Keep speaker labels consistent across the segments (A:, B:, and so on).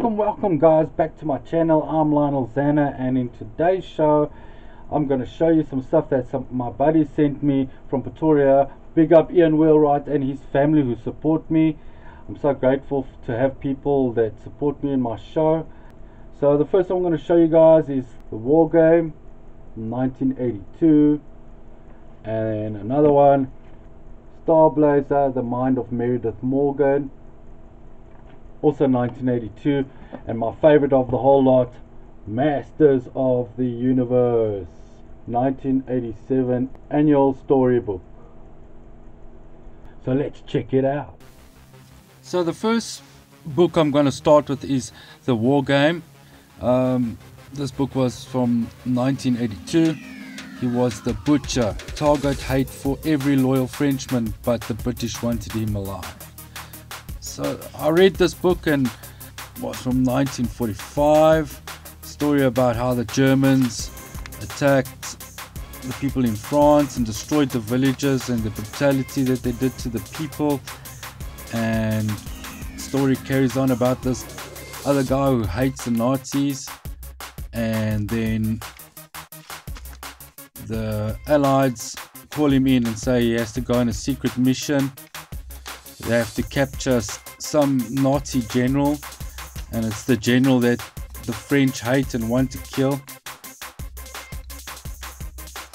A: Welcome guys, back to my channel. I'm Lionel Zanna, and in today's show I'm going to show you some stuff that my buddies sent me from Pretoria. Big up Ian Wheelwright and his family who support me. I'm so grateful to have people that support me in my show. So the first one I'm going to show you guys is the War Game 1982, and another one, Star Blazer, The Mind of Meredith Morgan, also 1982, and my favorite of the whole lot, Masters of the Universe, 1987 annual storybook. So let's check it out. So the first book I'm going to start with is The War Game. This book was from 1982. He was the butcher, target hate for every loyal Frenchman, but the British wanted him alive. So I read this book, and it was from 1945. Story about how the Germans attacked the people in France and destroyed the villages, and the brutality that they did to the people. And story carries on about this other guy who hates the Nazis, and then the Allies call him in and say he has to go on a secret mission. They have to capture some Nazi general, and it's the general that the French hate and want to kill.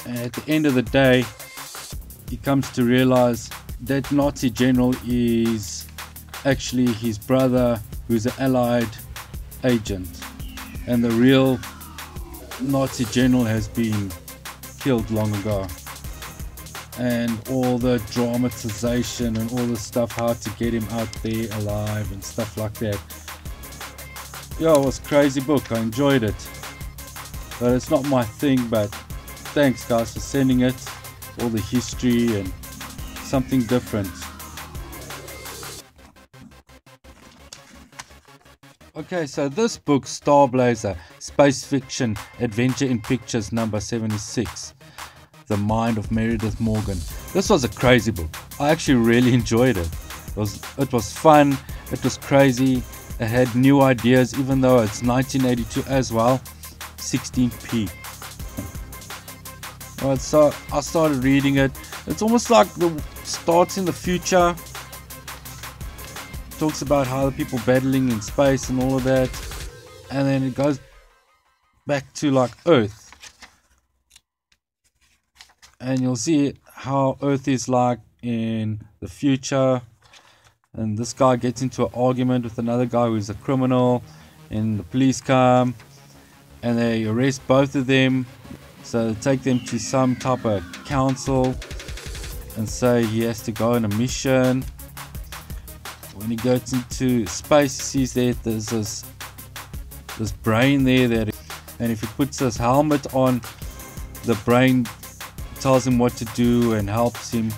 A: And at the end of the day, he comes to realize that Nazi general is actually his brother, who's an Allied agent, and the real Nazi general has been killed long ago. And all the dramatization and all the stuff, how to get him out there alive and stuff like that. Yeah, it was a crazy book. I enjoyed it, but it's not my thing. But thanks guys for sending it, all the history and something different. Okay, so this book, Star Blazer, Space Fiction Adventure in Pictures, number 76, The Mind of Meredith Morgan. This was a crazy book. I actually really enjoyed it. It was fun, it was crazy, it had new ideas, even though it's 1982 as well, 16p. Alright, so I started reading it. It's almost like the starts in the future. Talks about how the people battling in space and all of that, and then it goes back to like Earth, and you'll see how Earth is like in the future. And this guy gets into an argument with another guy who's a criminal, and the police come and they arrest both of them. So they take them to some type of council and say he has to go on a mission. When he goes into space, he sees that there's this brain there, and if he puts this helmet on, the brain tells him what to do and helps him,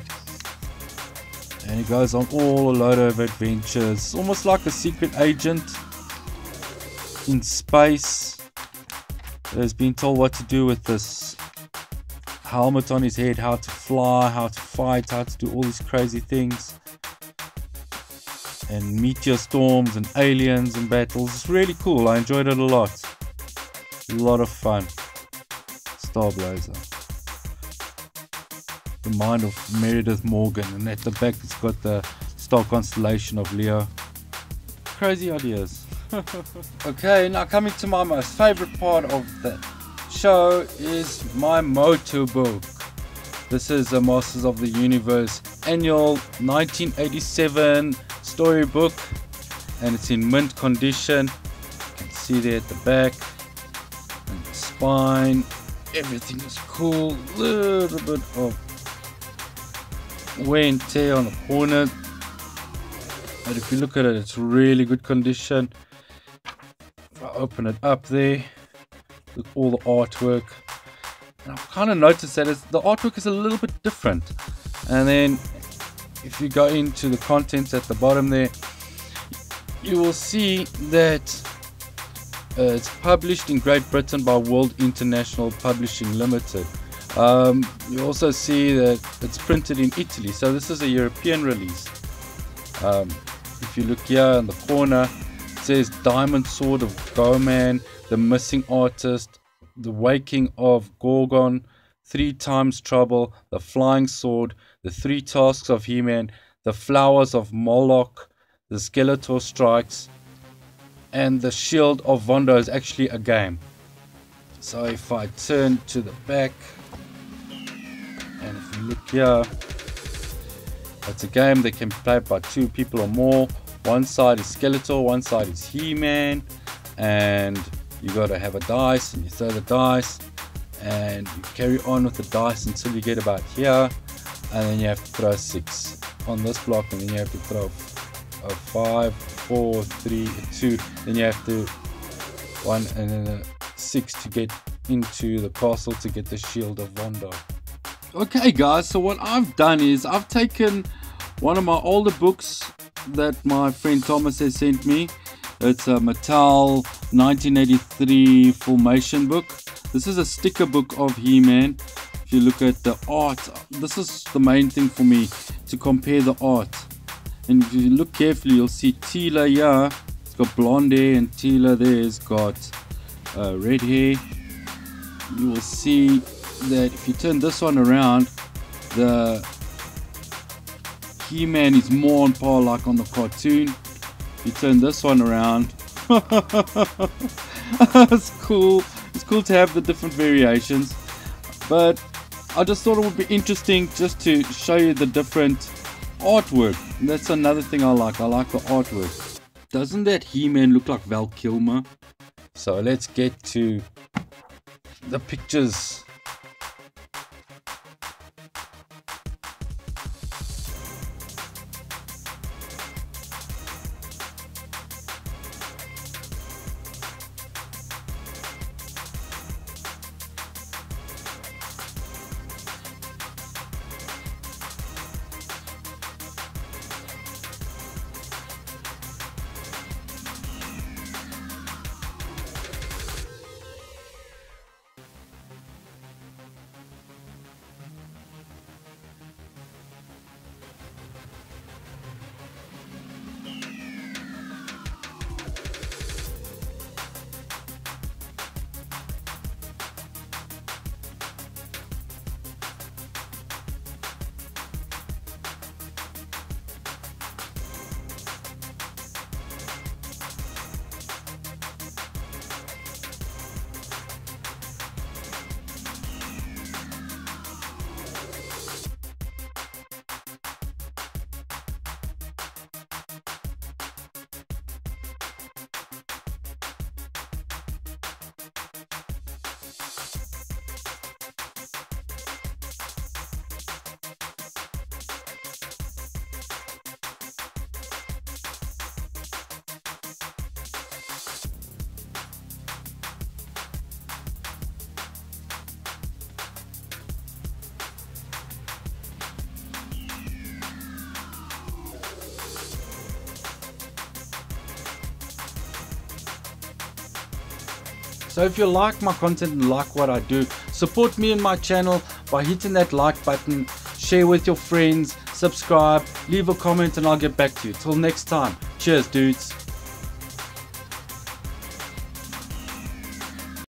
A: and he goes on all a load of adventures, almost like a secret agent in space that has been told what to do with this helmet on his head, how to fly, how to fight, how to do all these crazy things, and meteor storms and aliens and battles. It's really cool. I enjoyed it a lot. A lot of fun. Star Blazer, The Mind of Meredith Morgan, and at the back it's got the star constellation of Leo. Crazy ideas. Okay, now coming to my most favorite part of the show is my MOTU book. This is a Masters of the Universe annual 1987 storybook, and it's in mint condition. You can see there at the back, and the spine, everything is cool. Little bit of wear and tear on the corner, but if you look at it, it's really good condition. If I open it up there, look at all the artwork, and I've kind of noticed that the artwork is a little bit different. And then if you go into the contents at the bottom there, you will see that it's published in Great Britain by World International Publishing Limited. You also see that it's printed in Italy, so this is a European release. If you look here in the corner, it says Diamond Sword of Goman, The Missing Artist, The Waking of Gorgon, 3 Times Trouble, The Flying Sword, The 3 Tasks of He-Man, The Flowers of Moloch, The Skeletor Strikes, and The Shield of Vondo is actually a game. So if I turn to the back, and if you look here, it's a game that can be played by 2 people or more. One side is Skeletor, one side is He-Man, and you got to have a dice, and you throw the dice, and you carry on with the dice until you get about here, and then you have to throw 6 on this block, and then you have to throw a 5, 4, 3, 2, then you have to 1 and then a 6 to get into the castle to get the Shield of Vondo. Okay guys, so what I've done is I've taken one of my older books that my friend Thomas has sent me. It's a Mattel 1983 Filmation book. This is a sticker book of He-Man. If you look at the art, this is the main thing for me, to compare the art. And if you look carefully, you'll see Teela here, it's got blonde hair, and Teela there's got red hair. You will see that if you turn this one around, the He-Man is more on par like on the cartoon. If you turn this one around, it's cool. It's cool to have the different variations, but I just thought it would be interesting just to show you the different artwork. And that's another thing I like. I like the artwork. Doesn't that He-Man look like Val Kilmer? So let's get to the pictures. So if you like my content and like what I do, support me and my channel by hitting that like button, share with your friends, subscribe, leave a comment, and I'll get back to you. Till next time, cheers dudes.